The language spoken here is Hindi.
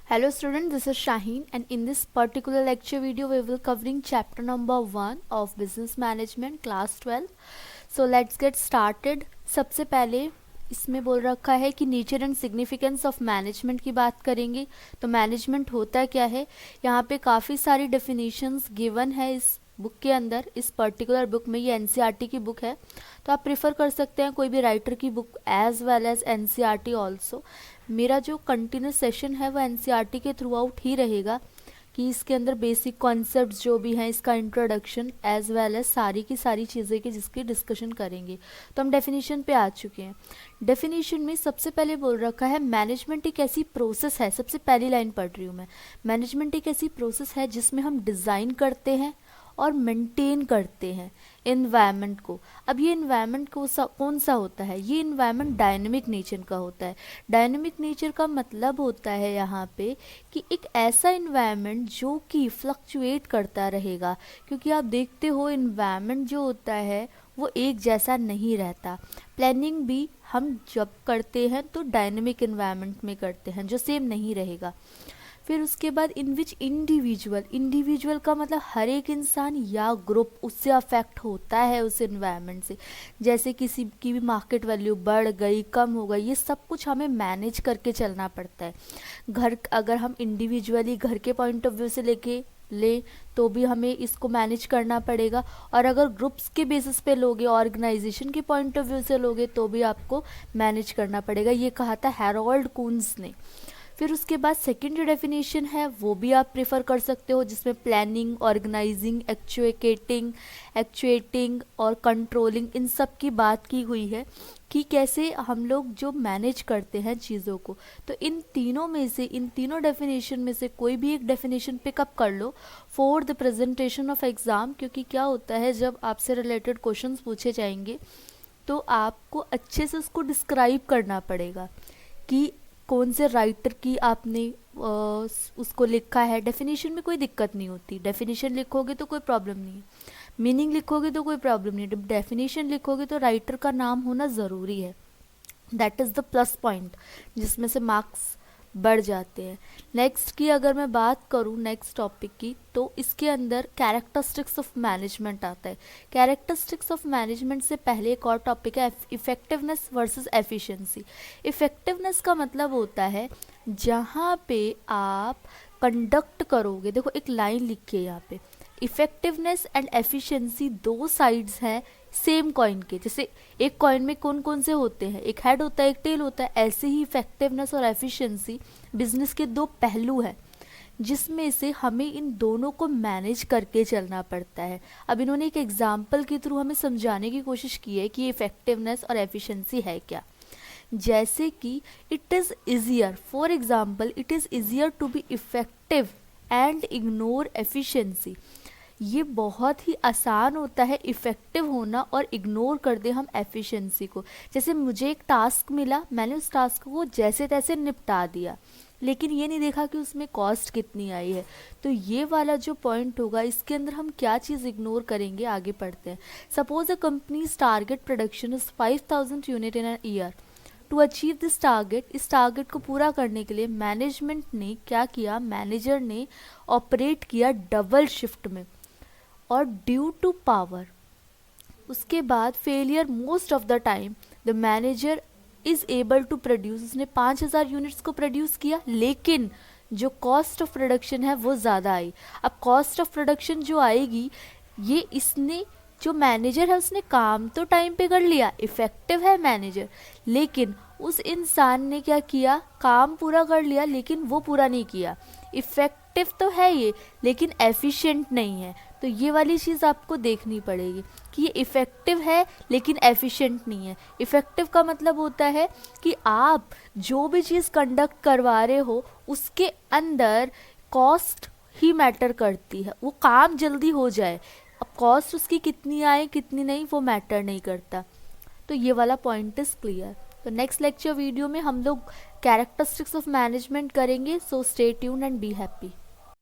Hello student, this is Shaheen and in this particular lecture video we will covering chapter number 1 of business management class 12. So let's get started. सबसे पहले इसमें बोल रखा है कि nature and significance of management की बात करेंगे। तो मैनेजमेंट होता क्या है, यहाँ पे काफ़ी सारी डेफिनेशंस गिवन है इस बुक के अंदर। इस पर्टिकुलर बुक में ये एनसीईआरटी की बुक है, तो आप प्रेफर कर सकते हैं कोई भी राइटर की book as well as NCERT also. मेरा जो कंटिन्यूस सेशन है वो एनसीईआरटी के थ्रू आउट ही रहेगा कि इसके अंदर बेसिक कॉन्सेप्ट्स जो भी हैं, इसका इंट्रोडक्शन एज वेल एज सारी की सारी चीज़ें की जिसकी डिस्कशन करेंगे। तो हम डेफिनेशन पे आ चुके हैं। डेफिनेशन में सबसे पहले बोल रखा है मैनेजमेंट एक ऐसी प्रोसेस है, सबसे पहली लाइन पढ़ रही हूँ मैं। मैनेजमेंट एक ऐसी प्रोसेस है जिसमें हम डिज़ाइन करते हैं और मेंटेन करते हैं इन्वायरमेंट को। अब ये इन्वायरमेंट कौन सा होता है, ये इन्वायरमेंट डायनेमिक नेचर का होता है। डायनेमिक नेचर का मतलब होता है यहाँ पे कि एक ऐसा इन्वायरमेंट जो कि फ्लक्चुएट करता रहेगा, क्योंकि आप देखते हो इन्वायरमेंट जो होता है वो एक जैसा नहीं रहता। प्लानिंग भी हम जब करते हैं तो डायनेमिक इन्वायरमेंट में करते हैं जो सेम नहीं रहेगा। फिर उसके बाद इन विच इंडिविजुअल का मतलब हर एक इंसान या ग्रुप उससे अफेक्ट होता है उस इन्वायरमेंट से। जैसे किसी की भी मार्केट वैल्यू बढ़ गई, कम हो गई, ये सब कुछ हमें मैनेज करके चलना पड़ता है। घर अगर हम इंडिविजुअली घर के पॉइंट ऑफ व्यू से लेके लें तो भी हमें इसको मैनेज करना पड़ेगा, और अगर ग्रुप्स के बेसिस पे लोगे, ऑर्गेनाइजेशन के पॉइंट ऑफ व्यू से लोगे तो भी आपको मैनेज करना पड़ेगा। ये कहा था हैरोल्ड कून्स ने। फिर उसके बाद सेकेंड जो डेफिनेशन है वो भी आप प्रेफर कर सकते हो, जिसमें प्लानिंग, ऑर्गेनाइजिंग, एक्चुएटिंग और कंट्रोलिंग, इन सब की बात की हुई है कि कैसे हम लोग जो मैनेज करते हैं चीज़ों को। तो इन तीनों डेफिनेशन में से कोई भी एक डेफिनेशन पिकअप कर लो for the presentation of exam, क्योंकि क्या होता है जब आपसे रिलेटेड क्वेश्चंस पूछे जाएंगे तो आपको अच्छे से उसको डिस्क्राइब करना पड़ेगा कि कौन से राइटर की आपने उसको लिखा है। डेफिनेशन में कोई दिक्कत नहीं होती, डेफिनेशन लिखोगे तो कोई प्रॉब्लम नहीं है, मीनिंग लिखोगे तो कोई प्रॉब्लम नहीं है, डेफिनेशन लिखोगे तो राइटर का नाम होना ज़रूरी है। That is the plus point जिसमें से मार्क्स बढ़ जाते हैं। नेक्स्ट की अगर मैं बात करूँ नेक्स्ट टॉपिक की, तो इसके अंदर कैरेक्टरिस्टिक्स ऑफ मैनेजमेंट आता है। कैरेक्टरिस्टिक्स ऑफ मैनेजमेंट से पहले एक और टॉपिक है इफ़ेक्टिवनेस वर्सेस एफिशिएंसी। इफ़ेक्टिवनेस का मतलब होता है जहाँ पे आप कंडक्ट करोगे, देखो एक लाइन लिखिए यहाँ पे, इफ़ेक्टिवनेस एंड एफिशिएंसी दो साइड्स हैं सेम कॉइन के। जैसे एक कॉइन में कौन कौन से होते हैं, एक हेड होता है, एक टेल होता है, ऐसे ही इफेक्टिवनेस और एफिशिएंसी बिजनेस के दो पहलू हैं जिसमें से हमें इन दोनों को मैनेज करके चलना पड़ता है। अब इन्होंने एक एग्जाम्पल के थ्रू हमें समझाने की कोशिश की है कि इफेक्टिवनेस और एफिशिएंसी है क्या। जैसे कि it is easier, for example it is easier to be effective and ignore efficiency. ये बहुत ही आसान होता है इफ़ेक्टिव होना और इग्नोर कर दे हम एफिशिएंसी को। जैसे मुझे एक टास्क मिला, मैंने उस टास्क को जैसे तैसे निपटा दिया, लेकिन ये नहीं देखा कि उसमें कॉस्ट कितनी आई है। तो ये वाला जो पॉइंट होगा इसके अंदर हम क्या चीज़ इग्नोर करेंगे, आगे पढ़ते हैं। Suppose a company's target production is 5000 unit in a year. To achieve this target, इस टारगेट को पूरा करने के लिए मैनेजमेंट ने क्या किया, मैनेजर ने ऑपरेट किया डबल शिफ्ट में और ड्यू टू पावर। उसके बाद failure most of the time the manager is able to produce, उसने 5000 यूनिट्स को प्रोड्यूस किया, लेकिन जो कॉस्ट ऑफ प्रोडक्शन है वो ज़्यादा आई। अब कॉस्ट ऑफ प्रोडक्शन जो आएगी, ये इसने जो मैनेजर है उसने काम तो टाइम पे कर लिया, इफ़ेक्टिव है मैनेजर, लेकिन उस इंसान ने क्या किया, काम पूरा कर लिया लेकिन वो पूरा नहीं किया। इफ़ेक्टिव तो है ये लेकिन एफिशिएंट नहीं है। तो ये वाली चीज़ आपको देखनी पड़ेगी कि ये इफ़ेक्टिव है लेकिन एफिशिएंट नहीं है। इफ़ेक्टिव का मतलब होता है कि आप जो भी चीज़ कंडक्ट करवा रहे हो उसके अंदर कॉस्ट ही मैटर करती है, वो काम जल्दी हो जाए। अब कॉस्ट उसकी कितनी आए कितनी नहीं वो मैटर नहीं करता। तो ये वाला पॉइंट इज़ क्लियर। तो नेक्स्ट लेक्चर वीडियो में हम लोग कैरेक्टरिस्टिक्स ऑफ मैनेजमेंट करेंगे। So stay tuned and be happy.